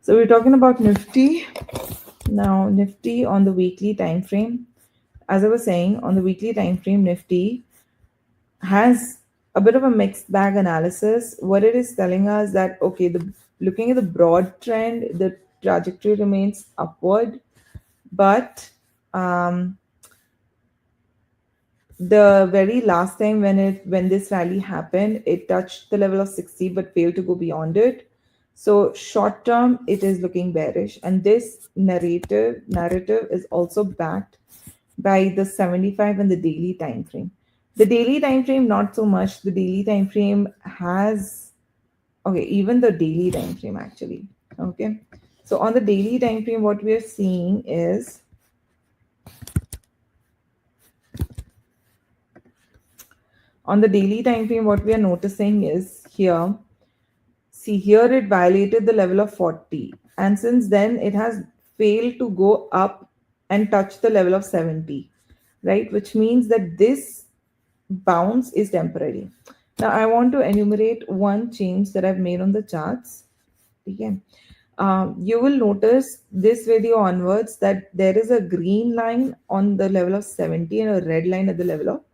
So we're talking about Nifty. Now Nifty on the weekly time frame. As I was saying, on the weekly time frame, Nifty has a bit of a mixed bag analysis. What it is telling us that okay, the looking at the broad trend, the trajectory remains upward, but um, the very last time when this rally happened, it touched the level of 60 but failed to go beyond it. So short term it is looking bearish, and this narrative is also backed by the 75 and the daily time frame. The daily time frame not so much. The daily time frame has, okay, even the daily time frame actually. Okay, so on the daily time frame what we are seeing is, on the daily time frame what we are noticing is here. See, here it violated the level of 40, and since then it has failed to go up and touch the level of 70, right? Which means that this bounce is temporary. Now, I want to enumerate one change that I've made on the charts. Okay. You will notice this video onwards that there is a green line on the level of 70 and a red line at the level of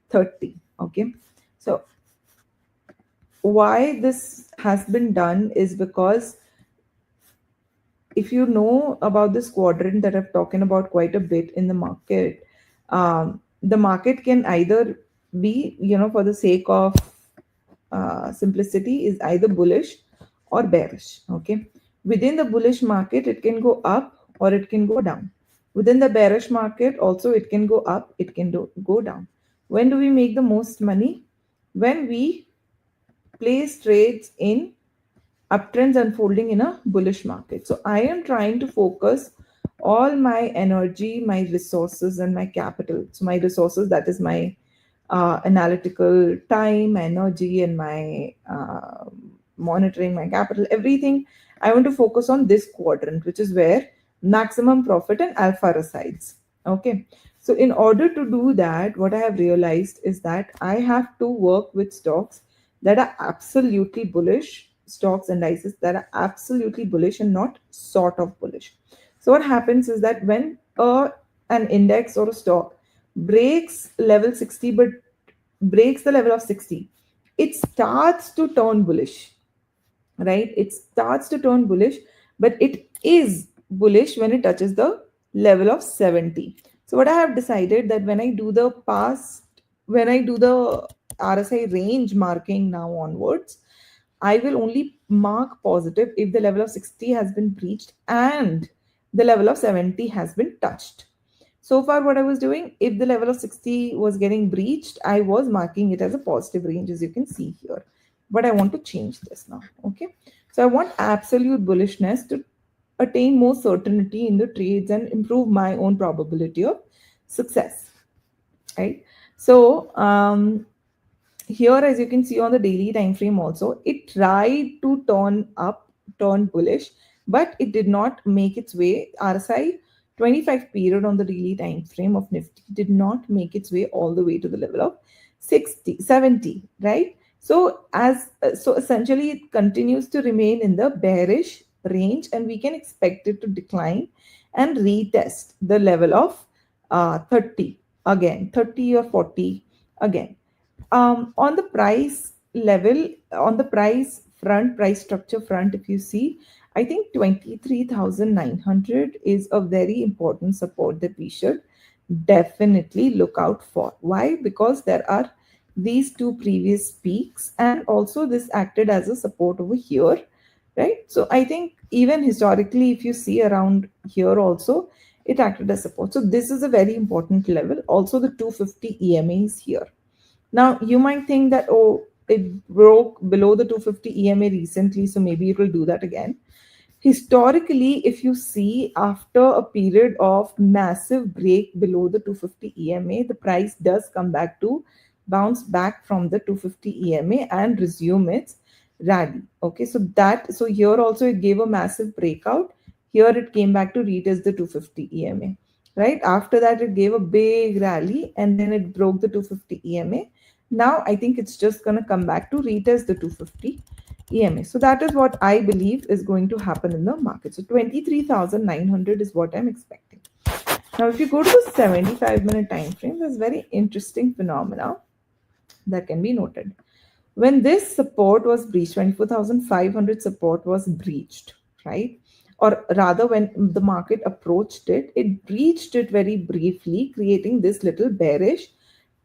30. Okay. So why this has been done is because if you know about this quadrant that I've talking about quite a bit in the market, the market can either be, for the sake of simplicity, is either bullish or bearish. Okay, within the bullish market, it can go up or it can go down. Within the bearish market, also it can go up, it can go down. When do we make the most money? When we place trades in uptrends unfolding in a bullish market. So I am trying to focus all my energy, my resources, and my capital. So my resources, that is my analytical time, energy, and my monitoring, my capital, everything. I want to focus on this quadrant, which is where maximum profit and alpha resides. Okay. So in order to do that, what I have realized is that I have to work with stocks that are absolutely bullish, stocks and indices that are absolutely bullish and not sort of bullish. So what happens is that when an index or a stock breaks level 60 but breaks the level of 60, it starts to turn bullish, right? It starts to turn bullish, but it is bullish when it touches the level of 70. So what I have decided that when I do the RSI range marking now onwards, I will only mark positive if the level of 60 has been breached and the level of 70 has been touched. So far, what I was doing, if the level of 60 was getting breached, I was marking it as a positive range, as you can see here. But I want to change this now. Okay. So I want absolute bullishness to attain more certainty in the trades and improve my own probability of success. Right. So here, as you can see on the daily time frame also, it tried to turn bullish, but it did not make its way. RSI 25 period on the daily time frame of Nifty did not make its way all the way to the level of 60, 70, right? So so essentially it continues to remain in the bearish range, and we can expect it to decline and retest the level of 30 again, 30 or 40 again. On the price level, on the price front, price structure front, if you see, I think 23,900 is a very important support that we should definitely look out for. Why? Because there are these two previous peaks, and also this acted as a support over here, right? So I think even historically, if you see around here also, it acted as support. So this is a very important level. Also, the 250 EMA is here. Now, you might think that, oh, it broke below the 250 EMA recently, so maybe it will do that again. Historically, if you see, after a period of massive break below the 250 EMA, the price does come back to bounce back from the 250 EMA and resume its rally. Okay, so here also it gave a massive breakout. Here it came back to retest the 250 EMA. Right after that, it gave a big rally and then it broke the 250 EMA. Now I think it's just going to come back to retest the 250 EMA. So that is what I believe is going to happen in the market. So 23,900 is what I'm expecting. Now, if you go to the 75-minute time frame, there's very interesting phenomena that can be noted. When this support was breached, 24,500 support was breached, right? Or rather, when the market approached it, it breached it very briefly, creating this little bearish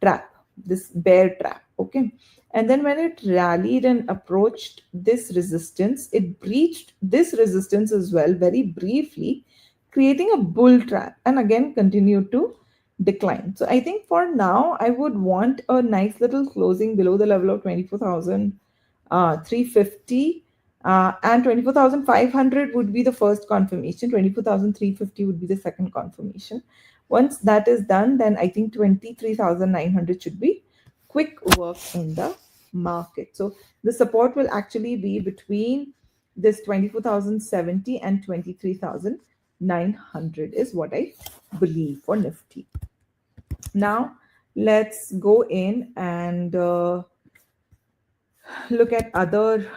trap, this bear trap, okay? And then when it rallied and approached this resistance, it breached this resistance as well very briefly, creating a bull trap and again continued to decline. So I think for now, I would want a nice little closing below the level of 24,350, and 24,500 would be the first confirmation. 24,350 would be the second confirmation. Once that is done, then I think 23,900 should be quick work in the market. So the support will actually be between this 24,070 and 23,900 is what I believe for Nifty. Now, let's go in and look at other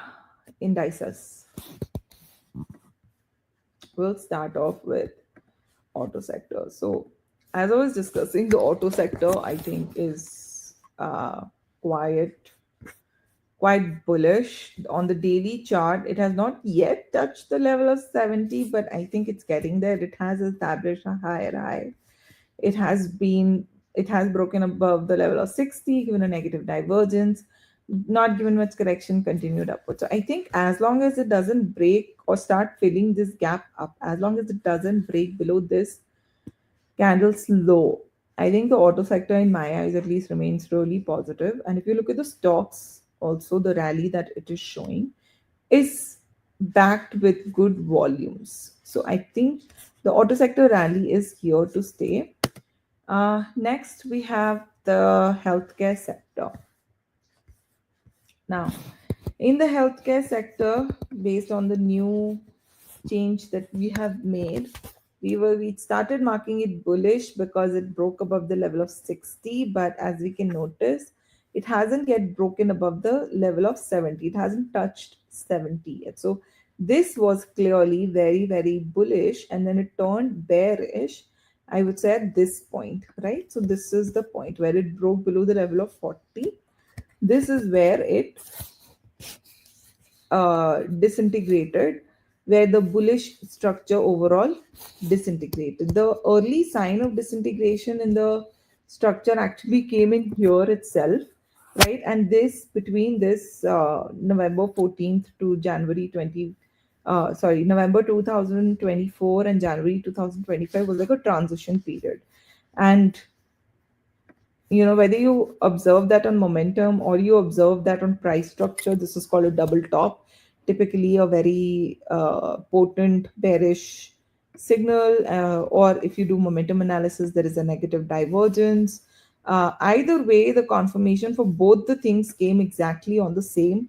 indices. We'll start off with auto sector. So, as I was discussing, the auto sector I think is quite bullish on the daily chart. It has not yet touched the level of 70, but I think it's getting there. It has established a higher high. It has broken above the level of 60, given a negative divergence, not given much correction, continued upward. So I think as long as it doesn't break or start filling this gap up, as long as it doesn't break below this candle's low, I think the auto sector in my eyes at least remains really positive. And if you look at the stocks, also the rally that it is showing is backed with good volumes. So I think the auto sector rally is here to stay. Next, we have the healthcare sector. Now, in the healthcare sector, based on the new change that we have made, we started marking it bullish because it broke above the level of 60, but as we can notice, it hasn't yet broken above the level of 70. It hasn't touched 70 yet. So this was clearly very, very bullish, and then it turned bearish, I would say, at this point, right? So this is the point where it broke below the level of 40. This is where it disintegrated, where the bullish structure overall disintegrated. The early sign of disintegration in the structure actually came in here itself, right? And this between this November 14th to January 20, November 2024 and January 2025 was like a transition period. And whether you observe that on momentum or you observe that on price structure, this is called a double top, typically a very potent bearish signal, or if you do momentum analysis, there is a negative divergence. Either way, the confirmation for both the things came exactly on the same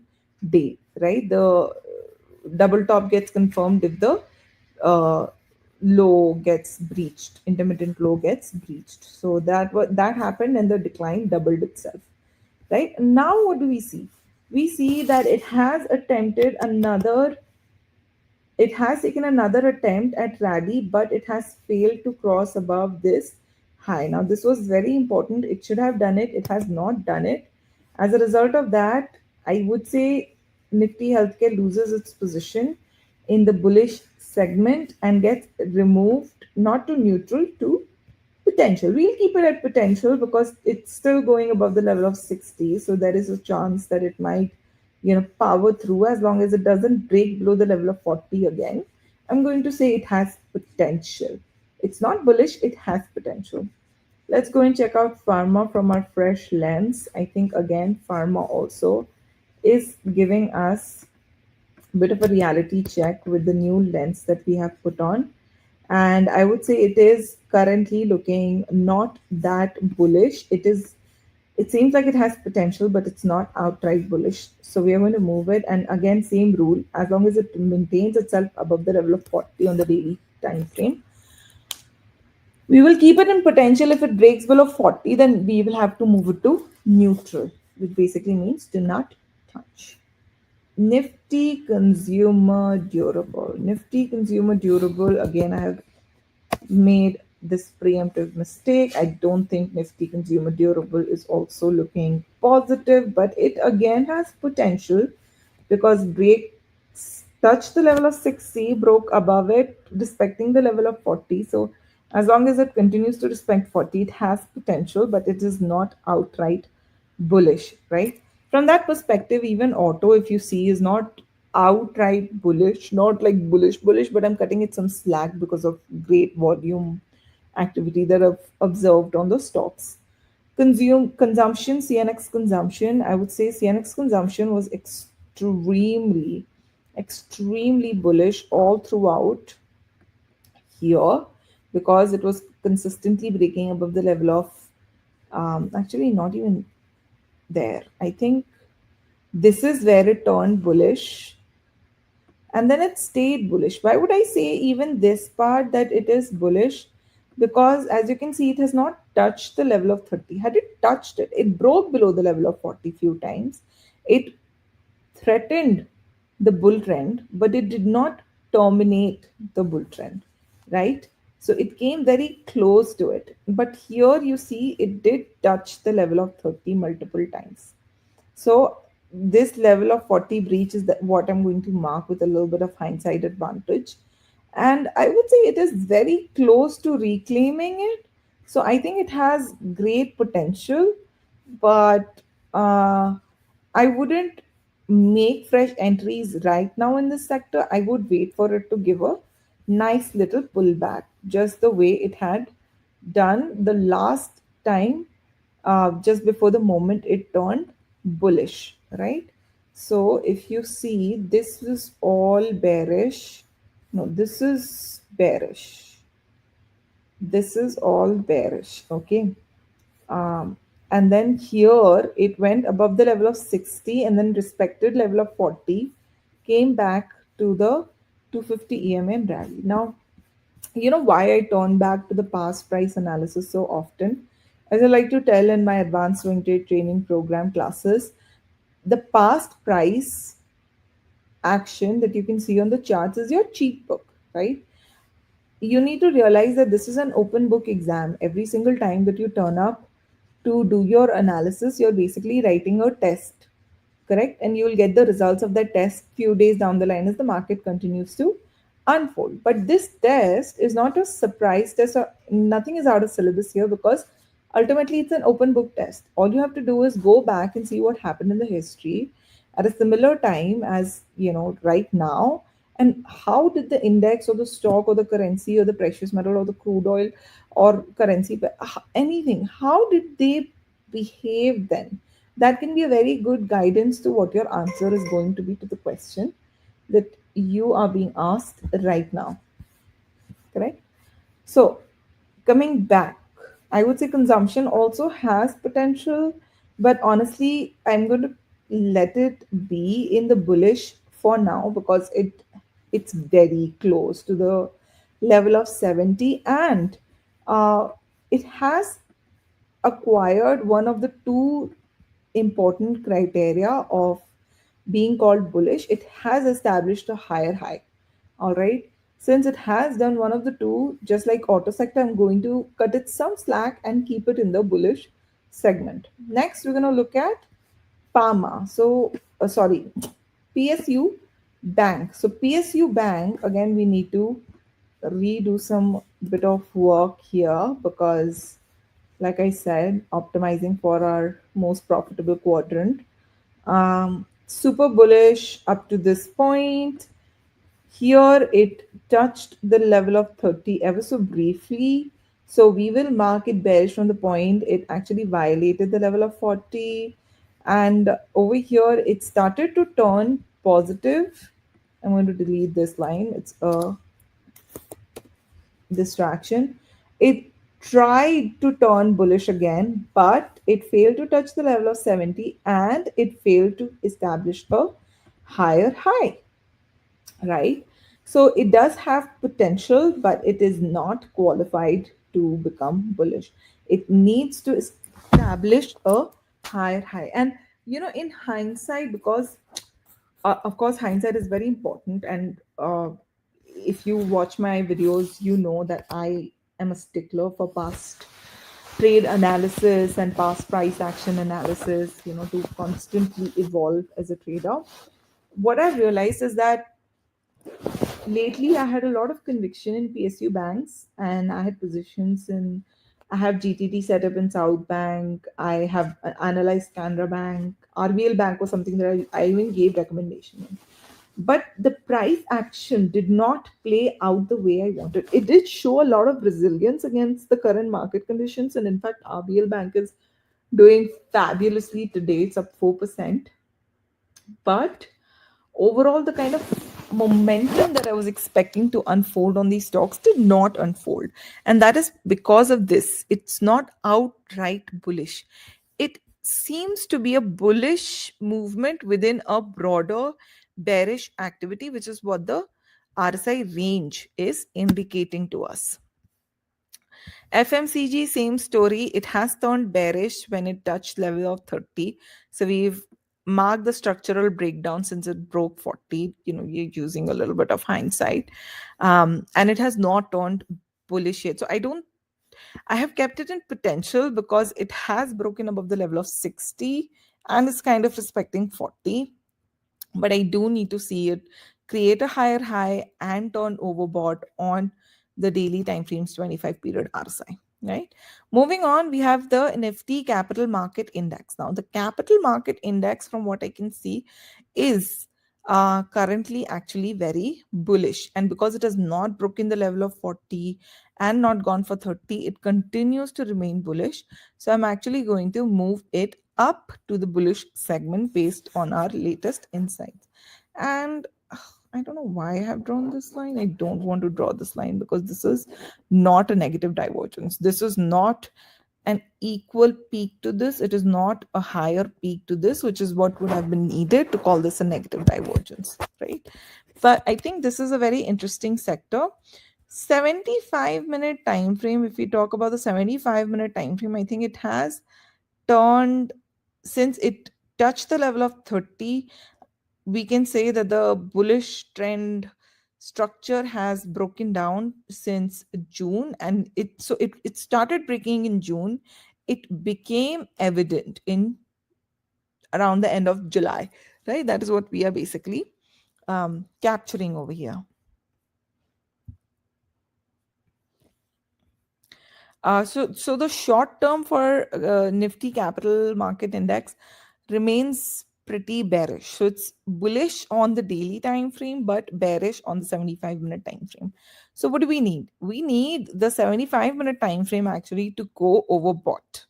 day, right? The double top gets confirmed if the uh, low gets breached, intermittent low gets breached. So that happened, and the decline doubled itself. Right now, what do we see? We see that it has taken another attempt at rally, but it has failed to cross above this high. Now, this was very important. It should have done it. It has not done it. As a result of that, I would say Nifty Healthcare loses its position in the bullish segment and gets removed not to neutral, to potential. We'll keep it at potential because it's still going above the level of 60. So there is a chance that it might, power through as long as it doesn't break below the level of 40 again. I'm going to say it has potential. It's not bullish, it has potential. Let's go and check out pharma from our fresh lens. I think again, pharma also is giving us a bit of a reality check with the new lens that we have put on. And I would say it is currently looking not that bullish. It seems like it has potential, but it's not outright bullish. So we are going to move it. And again, same rule, as long as it maintains itself above the level of 40 on the daily time frame, we will keep it in potential. If it breaks below 40, then we will have to move it to neutral, which basically means do not touch. Nifty Consumer Durable. Nifty Consumer Durable, again, I have made this preemptive mistake. I don't think Nifty Consumer Durable is also looking positive, but it again has potential because breaks touched the level of 6C, broke above it, respecting the level of 40. So as long as it continues to respect 40, it has potential, but it is not outright bullish, right? From that perspective, even auto, if you see, is not outright bullish, not like bullish, but I'm cutting it some slack because of great volume activity that I've observed on the stocks. Consumption, CNX consumption, I would say CNX consumption was extremely bullish all throughout here because it was consistently breaking above the level of actually not even there. I think this is where it turned bullish and then it stayed bullish. Why would I say even this part that it is bullish? Because as you can see, it has not touched the level of 30. Had it touched it, it broke below the level of 40 few times. It threatened the bull trend, but it did not terminate the bull trend, right? So it came very close to it. But here you see it did touch the level of 30 multiple times. So this level of 40 breach is what I'm going to mark with a little bit of hindsight advantage. And I would say it is very close to reclaiming it. So I think it has great potential, but I wouldn't make fresh entries right now in this sector. I would wait for it to give a nice little pullback, just the way it had done the last time, just before the moment it turned bullish, right? So if you see, this is all bearish. No, this is bearish. This is all bearish, okay? And then here it went above the level of 60 and then respected level of 40, came back to the 250 EMA and rally. Now, you know why I turn back to the past price analysis so often? As I like to tell in my advanced swing trade training program classes, the past price action that you can see on the charts is your cheat book, right? You need to realize that this is an open book exam. Every single time that you turn up to do your analysis, you're basically writing a test, correct? And you will get the results of that test few days down the line as the market continues to unfold. But this test is not a surprise test, or nothing is out of syllabus here because ultimately it's an open book test. All you have to do is go back and see what happened in the history at a similar time as right now, and how did the index or the stock or the currency or the precious metal or the crude oil or currency, anything, how did they behave then? That can be a very good guidance to what your answer is going to be to the question that you are being asked right now, correct? So, coming back, I would say consumption also has potential, but honestly, I'm going to let it be in the bullish for now because it's very close to the level of 70, and uh, it has acquired one of the two important criteria of being called bullish. It has established a higher high. All right. Since it has done one of the two, just like auto sector, I'm going to cut it some slack and keep it in the bullish segment. Next, we're going to look at PAMA. So, sorry, PSU Bank. So, PSU Bank, again, we need to redo some bit of work here because, like I said, optimizing for our most profitable quadrant. Super bullish up to this point. Here it touched the level of 30 ever so briefly. So we will mark it bearish from the point it actually violated the level of 40. And over here it started to turn positive. I'm going to delete this line. It's a distraction. It tried to turn bullish again, but it failed to touch the level of 70 and it failed to establish a higher high, right? So it does have potential, but it is not qualified to become bullish. It needs to establish a higher high. And in hindsight, because Of course, hindsight is very important, and if you watch my videos, you know that I am a stickler for past trade analysis and past price action analysis, to constantly evolve as a trader. What I've realized is that lately I had a lot of conviction in PSU banks, and I had positions in. I have GTT set up in South Bank. I have analyzed Canara Bank. RBL Bank was something that I even gave recommendation in. But the price action did not play out the way I wanted. It did show a lot of resilience against the current market conditions, and in fact, RBL Bank is doing fabulously today. It's up 4%. But overall, the kind of momentum that I was expecting to unfold on these stocks did not unfold. And that is because of this. It's not outright bullish. It seems to be a bullish movement within a broader bearish activity, which is what the RSI range is indicating to us. FMCG, same story. It has turned bearish when it touched level of 30. So we've marked the structural breakdown since it broke 40. You're using a little bit of hindsight. And it has not turned bullish yet. So I have kept it in potential because it has broken above the level of 60 and is kind of respecting 40. But I do need to see it create a higher high and turn overbought on the daily time frames 25 period RSI. Right. Moving on, we have the Nifty Capital Market Index. Now, the Capital Market Index, from what I can see, is currently actually very bullish. And because it has not broken the level of 40 and not gone for 30, it continues to remain bullish. So I'm actually going to move it up to the bullish segment based on our latest insights. And I don't know why I have drawn this line. I don't want to draw this line because this is not a negative divergence. This is not an equal peak to this. It is not a higher peak to this, which is what would have been needed to call this a negative divergence, right? But I think this is a very interesting sector. 75-minute time frame. If we talk about the 75-minute time frame, I think it has turned, since it touched the level of 30, we can say that the bullish trend structure has broken down since June, and it started breaking in June. It became evident in around the end of July, right? That is what we are basically capturing over here. So the short term for Nifty Capital Market Index remains pretty bearish. So it's bullish on the daily time frame, but bearish on the 75-minute time frame. So what do we need? We need the 75-minute time frame actually to go overbought.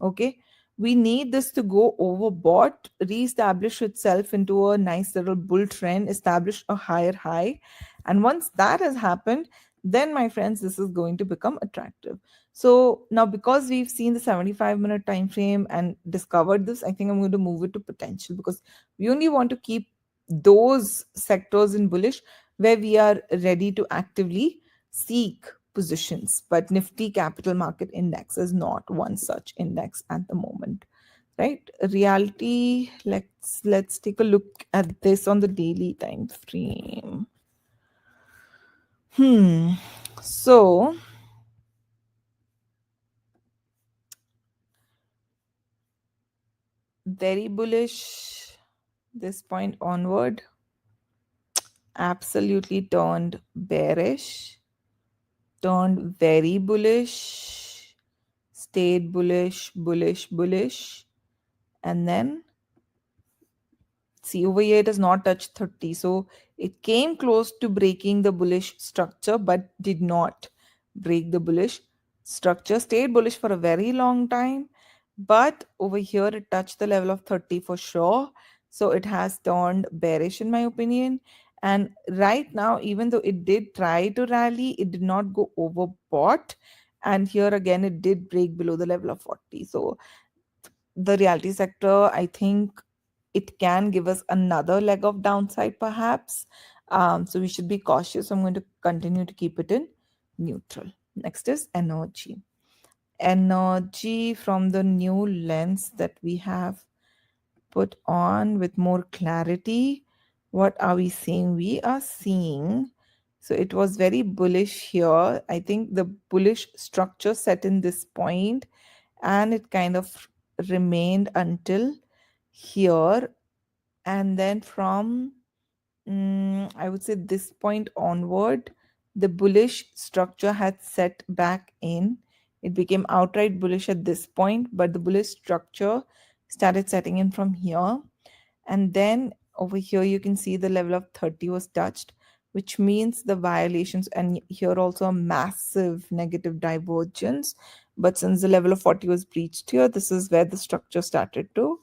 Okay. We need this to go overbought, re-establish itself into a nice little bull trend, establish a higher high. And once that has happened, then my friends, this is going to become attractive. So now, because we've seen the 75-minute time frame and discovered this, I think I'm going to move it to potential, because we only want to keep those sectors in bullish where we are ready to actively seek positions. But Nifty Capital Market Index is not one such index at the moment, right? Reality, let's take a look at this on the daily time frame. So very bullish this point onward, absolutely turned bearish, turned very bullish, stayed bullish, bullish, and then see over here it has not touched 30. So it came close to breaking the bullish structure but did not break the bullish structure, stayed bullish for a very long time. But over here it touched the level of 30 for sure. So it has turned bearish in my opinion. And right now, even though it did try to rally, it did not go overbought. And here again, it did break below the level of 40. So the realty sector, I think it can give us another leg of downside perhaps. So we should be cautious. I'm going to continue to keep it in neutral. Next is energy. Energy, from the new lens that we have put on with more clarity, What are we seeing? We are seeing, so it was very bullish here. I think the bullish structure set in this point and it kind of remained until here. And then from, I would say, this point onward, the bullish structure had set back in. It became outright bullish at this point, but the bullish structure started setting in from here. And then over here, you can see the level of 30 was touched, which means the violations, and here also a massive negative divergence. But since the level of 40 was breached here, this is where the structure started to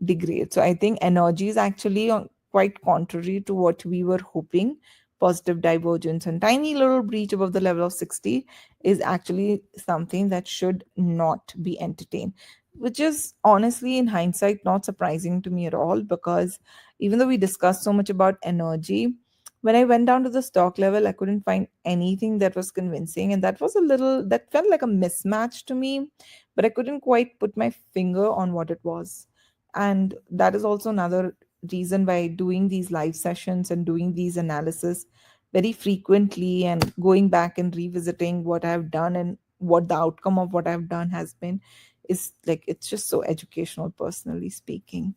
degrade. So I think energy is actually quite contrary to what we were hoping. Positive divergence and tiny little breach above the level of 60 is actually something that should not be entertained, which is honestly, in hindsight, not surprising to me at all, because even though we discussed so much about energy, when I went down to the stock level, I couldn't find anything that was convincing. And that was a little, that felt like a mismatch to me, but I couldn't quite put my finger on what it was. And that is also another reason why doing these live sessions and doing these analysis very frequently and going back and revisiting what I've done and what the outcome of what I've done has been is like, it's just so educational, personally speaking.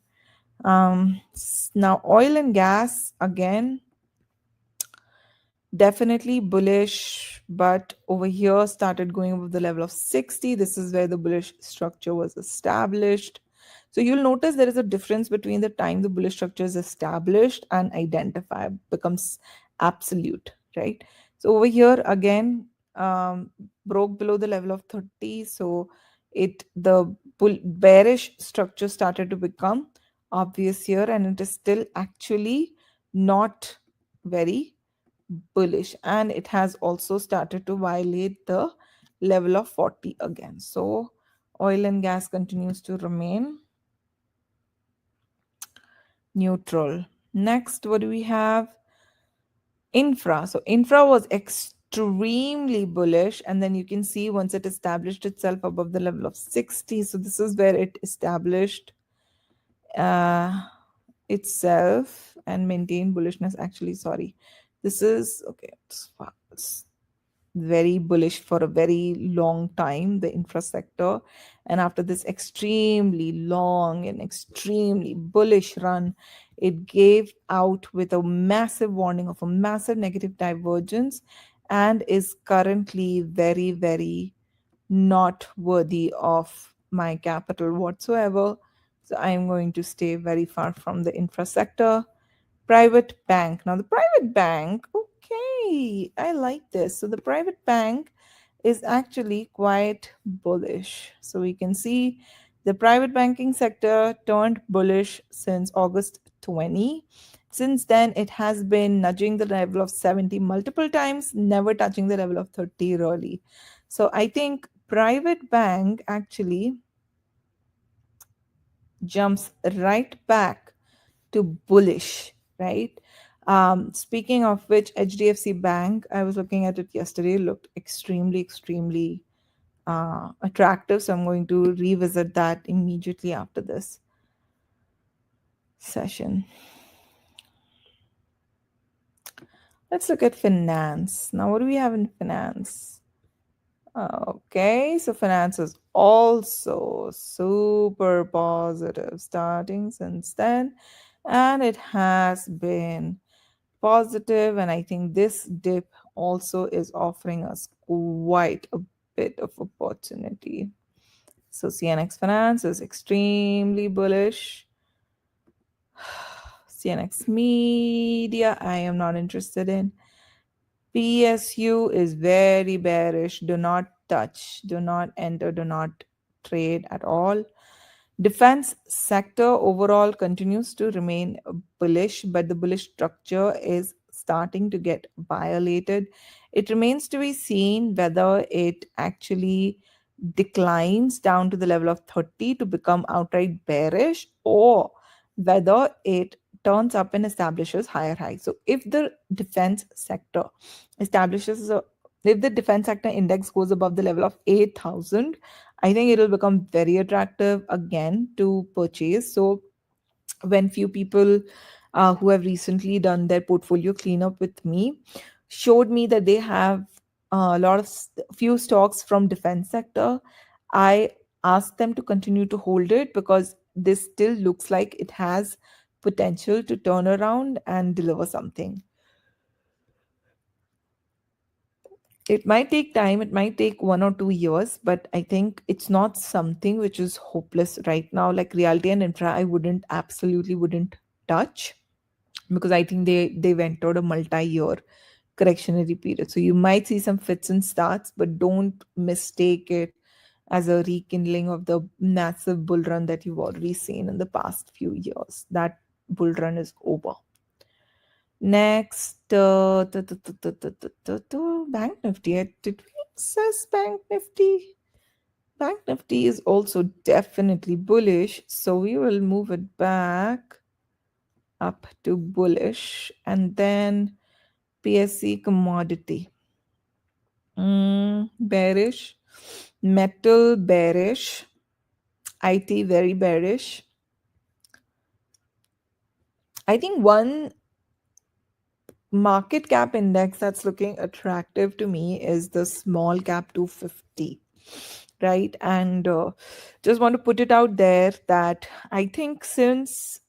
Now oil and gas again, definitely bullish, but over here started going above the level of 60. This is where the bullish structure was established. So you'll notice there is a difference between the time the bullish structure is established and identified becomes absolute, right? So over here again, broke below the level of 30. So the bearish structure started to become obvious here, and it is still actually not very bullish, and it has also started to violate the level of 40 again. So oil and gas continues to remain neutral. Next, what do we have? Infra. So infra was extremely bullish, and then you can see once it established itself above the level of 60. So this is where it established uh, itself and maintained bullishness. Actually, sorry, this is okay. It's very bullish for a very long time, the infra sector. And after this extremely long and extremely bullish run, it gave out with a massive warning of a massive negative divergence and is currently very, very not worthy of my capital whatsoever. So I am going to stay very far from the infra sector. Private bank. Now, the private bank, okay, I like this. So, the private bank is actually quite bullish. So, we can see the private banking sector turned bullish since August 20. Since then, it has been nudging the level of 70 multiple times, never touching the level of 30 really. So, I think private bank actually jumps right back to bullish, right? Speaking of which, HDFC Bank, I was looking at it yesterday, looked extremely, extremely attractive. So I'm going to revisit that immediately after this session. Let's look at finance. Now, what do we have in finance? Okay, so finance is also super positive starting since then, and it has been positive, and I think this dip also is offering us quite a bit of opportunity. So CNX Finance is extremely bullish. CNX Media, I am not interested in. PSU is very bearish. Do not touch, do not enter, do not trade at all. Defense sector overall continues to remain bullish, but the bullish structure is starting to get violated. It remains to be seen whether it actually declines down to the level of 30 to become outright bearish, or whether it turns up and establishes higher highs. So if the defense sector establishes a if the defense sector index goes above the level of 8,000, I think it'll become very attractive again to purchase. So when few people who have recently done their portfolio cleanup with me, showed me that they have a lot of few stocks from defense sector. I asked them to continue to hold it because this still looks like it has potential to turn around and deliver something. It might take time, it might take 1 or 2 years, but I think it's not something which is hopeless right now. Like realty and infra, I wouldn't, absolutely wouldn't touch, because I think they've entered a multi-year correctionary period. So you might see some fits and starts, but don't mistake it as a rekindling of the massive bull run that you've already seen in the past few years. That bull run is over. Next, Bank Nifty. Did we access Bank Nifty? Bank Nifty is also definitely bullish, so we will move it back up to bullish. And then PSC commodity. Bearish. Metal bearish. IT very bearish. I think one market cap index that's looking attractive to me is the small cap 250, right? And just want to put it out there that I think since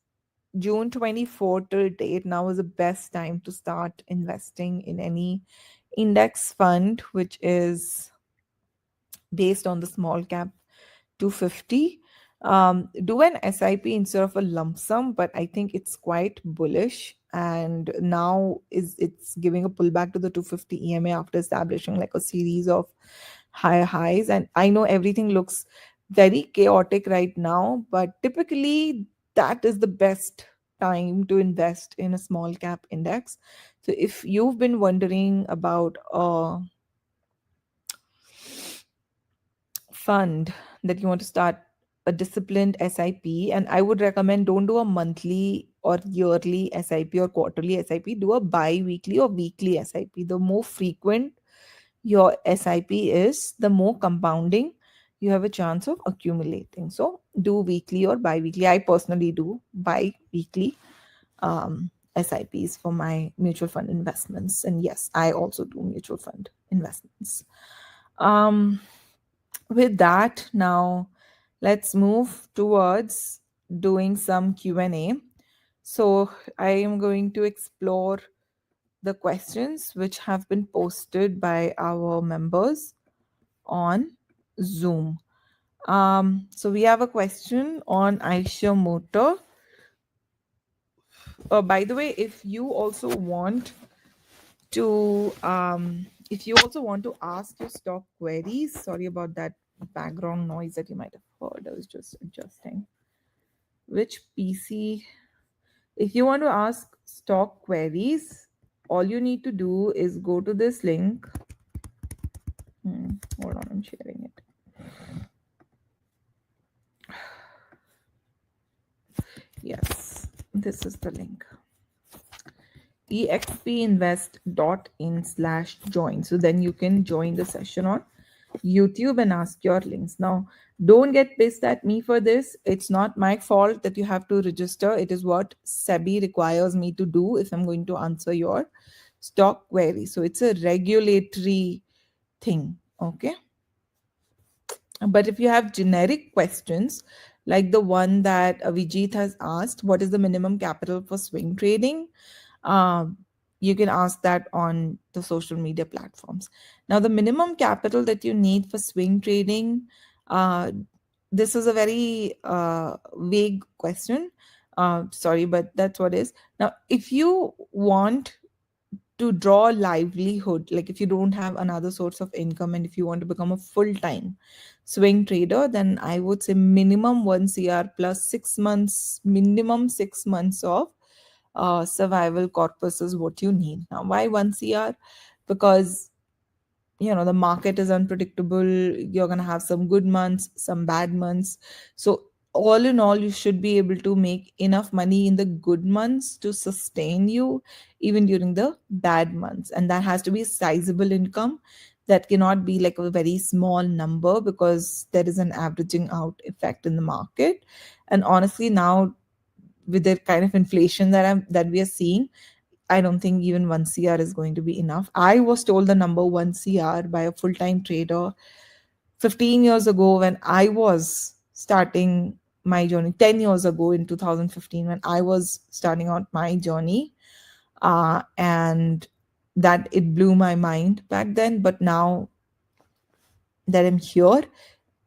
June 24 till date, now is the best time to start investing in any index fund which is based on the small cap 250. Do an SIP instead of a lump sum, but I think it's quite bullish. And now it's giving a pullback to the 250 EMA after establishing like a series of high highs. And I know everything looks very chaotic right now, but typically that is the best time to invest in a small cap index. So if you've been wondering about fund that you want to start a disciplined SIP, and I would recommend don't do a monthly or yearly SIP or quarterly SIP, do a bi-weekly or weekly SIP. The more frequent your SIP is, the more compounding you have a chance of accumulating. So do weekly or bi-weekly. I personally do bi-weekly SIPs for my mutual fund investments. And yes, I also do mutual fund investments. With that, now let's move towards doing some Q&A. So I am going to explore the questions which have been posted by our members on Zoom. So we have a question on Aisha Motor. By the way, if you also want to ask your stock queries, sorry about that background noise that you might have heard. I was just adjusting which PC. If you want to ask stock queries, all you need to do is go to this link. Hold on, I'm sharing it. Yes, this is the link. expinvest.in/join. So then you can join the session on YouTube and ask your links. Now, don't get pissed at me for this. It's not my fault that you have to register. It is what SEBI requires me to do if I'm going to answer your stock query. So it's a regulatory thing. Okay. But if you have generic questions, like the one that Vijit has asked, what is the minimum capital for swing trading? You can ask that on the social media platforms. Now, the minimum capital that you need for swing trading, this is a very vague question. Sorry, but that's what it is. Now, if you want to draw a livelihood, like if you don't have another source of income and if you want to become a full-time swing trader, then I would say minimum 1 CR plus 6 months, minimum 6 months of survival corpus is what you need. Now, why 1 CR? Because the market is unpredictable. You're going to have some good months, some bad months. So all in all, you should be able to make enough money in the good months to sustain you even during the bad months. And that has to be sizable income. That cannot be like a very small number, because there is an averaging out effect in the market. And honestly, now with the kind of inflation that we are seeing, I don't think even 1 CR is going to be enough. I was told the number 1 CR by a full-time trader 15 years ago when I was starting my journey, 10 years ago in 2015 when I was starting out my journey. And that it blew my mind back then. But now that I'm here,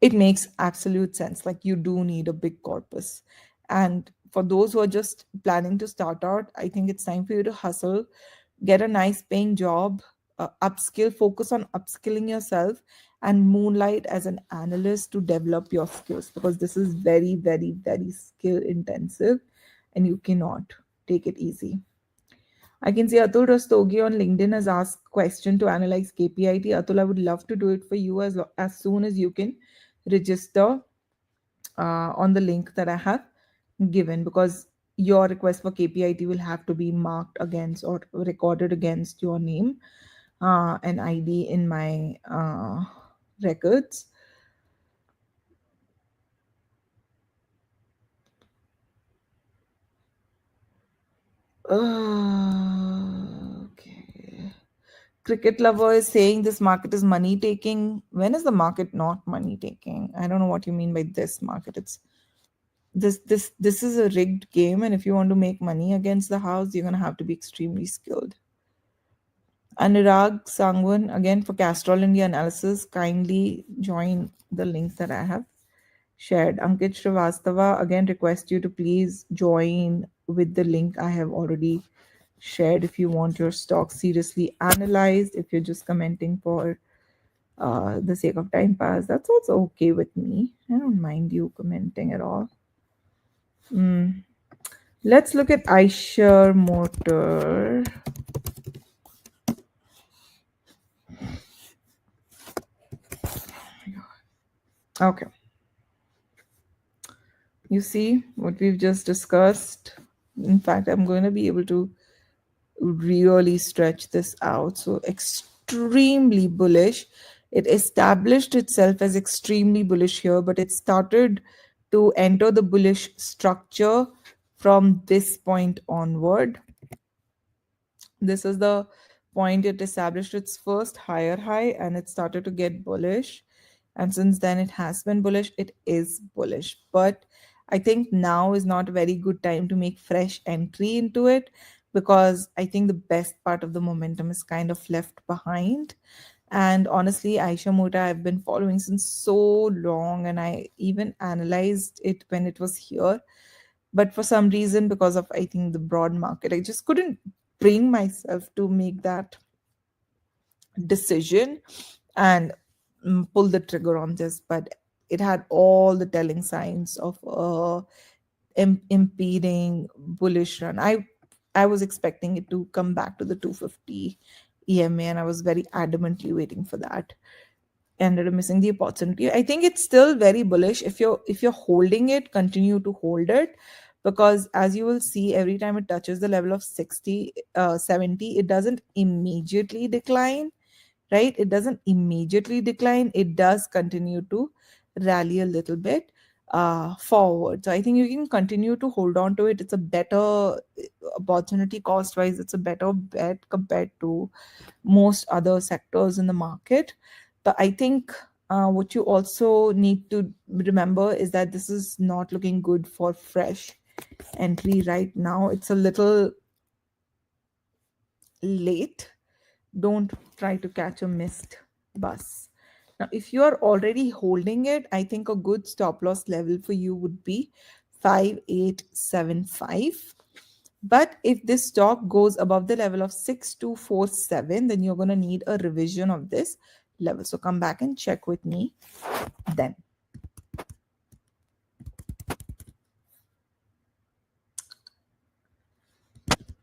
it makes absolute sense. Like, you do need a big corpus. And for those who are just planning to start out, I think it's time for you to hustle, get a nice paying job, upskill, focus on upskilling yourself, and moonlight as an analyst to develop your skills, because this is very, very, very skill intensive and you cannot take it easy. I can see Atul Rastogi on LinkedIn has asked question to analyze KPIT. Atul, I would love to do it for you as soon as you can register on the link that I have given, because your request for KPIT will have to be marked against or recorded against your name and ID in my records. Okay. Cricket lover is saying this market is money taking. When is the market not money taking? I don't know what you mean by this market. It's this is a rigged game, and if you want to make money against the house, you're gonna have to be extremely skilled. Anurag Sangwan, again for Castrol India analysis, kindly join the link that I have shared. Ankit Srivastava, again request you to please join with the link I have already shared if you want your stock seriously analyzed. If you're just commenting for the sake of time pass, that's also okay with me. I don't mind you commenting at all. Let's look at Eicher Motor. Okay. You see what we've just discussed. In fact, I'm going to be able to really stretch this out. So, extremely bullish. It established itself as extremely bullish here, but it started to enter the bullish structure from this point onward. This is the point it established its first higher high and it started to get bullish. And since then, it has been bullish. It is bullish. But I think now is not a very good time to make fresh entry into it, because I think the best part of the momentum is kind of left behind. And honestly, Aisha Mota, I've been following since so long, and I even analyzed it when it was here. But for some reason, because of I think the broad market, I just couldn't bring myself to make that decision and pull the trigger on this. But it had all the telling signs of impeding bullish run. I was expecting it to come back to the 250 EMA, and I was very adamantly waiting for that. Ended up missing the opportunity. I think it's still very bullish. If you're holding it, continue to hold it, because as you will see, every time it touches the level of 60 70, it doesn't immediately decline, right? It doesn't immediately decline. It does continue to rally a little bit forward. So I think you can continue to hold on to it. It's a better opportunity cost wise. It's a better bet compared to most other sectors in the market. But I think what you also need to remember is that this is not looking good for fresh entry right now. It's a little late. Don't try to catch a missed bus. Now, if you are already holding it, I think a good stop loss level for you would be 5875. But if this stock goes above the level of 6247, then you're going to need a revision of this level. So come back and check with me then.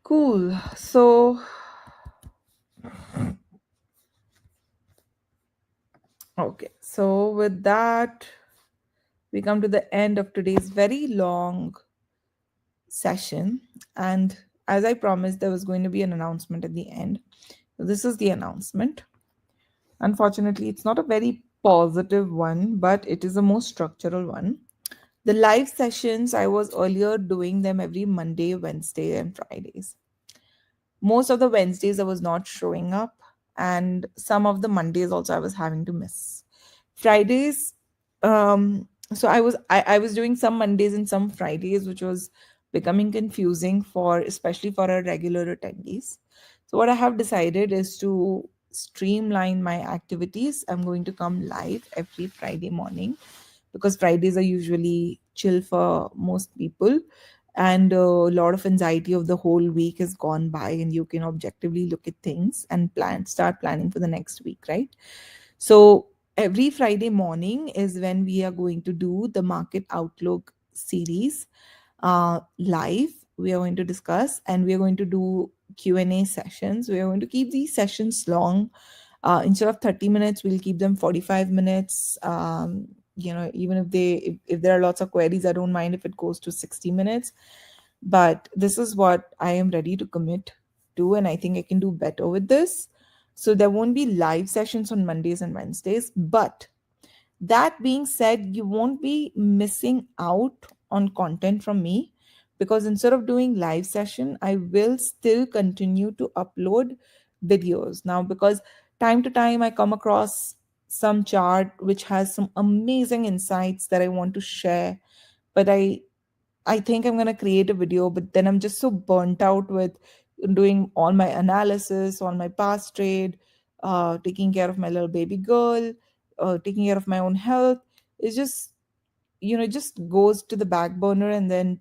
Cool. So okay, so with that, we come to the end of today's very long session. And as I promised, there was going to be an announcement at the end. So this is the announcement. Unfortunately, it's not a very positive one, but it is a more structural one. The live sessions, I was earlier doing them every Monday, Wednesday, and Fridays. Most of the Wednesdays I was not showing up, and some of the Mondays also I was having to miss. Fridays, so I was doing some Mondays and some Fridays, which was becoming confusing for especially for our regular attendees. So what I have decided is to streamline my activities. I'm going to come live every Friday morning because Fridays are usually chill for most people, and a lot of anxiety of the whole week has gone by, and you can objectively look at things and start planning for the next week, right? So every Friday morning is when we are going to do the market outlook series live. We are going to discuss, and we are going to do Q&A sessions. We are going to keep these sessions long. Instead of 30 minutes, we'll keep them 45 minutes. Even if there are lots of queries, I don't mind if it goes to 60 minutes. But this is what I am ready to commit to, and I think I can do better with this. So there won't be live sessions on Mondays and Wednesdays, but that being said, you won't be missing out on content from me, because instead of doing live session, I will still continue to upload videos now, because time to time I come across some chart which has some amazing insights that I want to share, but I think I'm going to create a video, but then I'm just so burnt out with doing all my analysis on my past trade, taking care of my little baby girl, taking care of my own health. It's just, it just goes to the back burner and then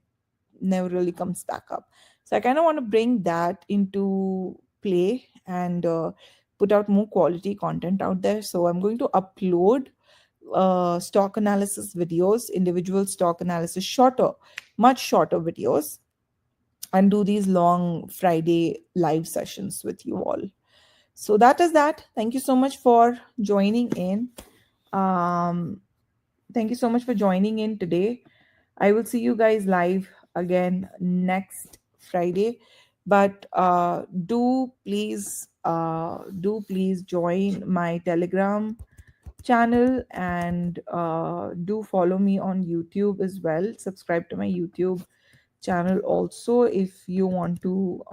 never really comes back up. So I kind of want to bring that into play and put out more quality content out there. So I'm going to upload stock analysis videos, individual stock analysis, much shorter videos, and do these long Friday live sessions with you all. So that is that. Thank you so much for joining in. Um, Thank you so much for joining in today. I will see you guys live again next Friday. But do please join my Telegram channel, and do follow me on YouTube as well. Subscribe to my YouTube channel also if you want to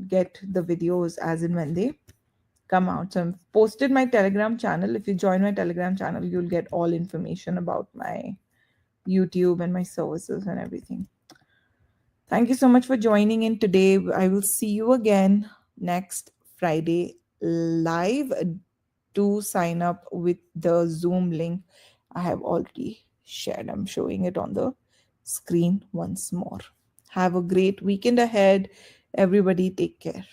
get the videos as and when they come out. So I've posted my Telegram channel. If you join my Telegram channel, you'll get all information about my YouTube and my services and everything. Thank you so much for joining in today. I will see you again next Friday live. Do sign up with the Zoom link I have already shared. I'm showing it on the screen once more. Have a great weekend ahead. Everybody, take care.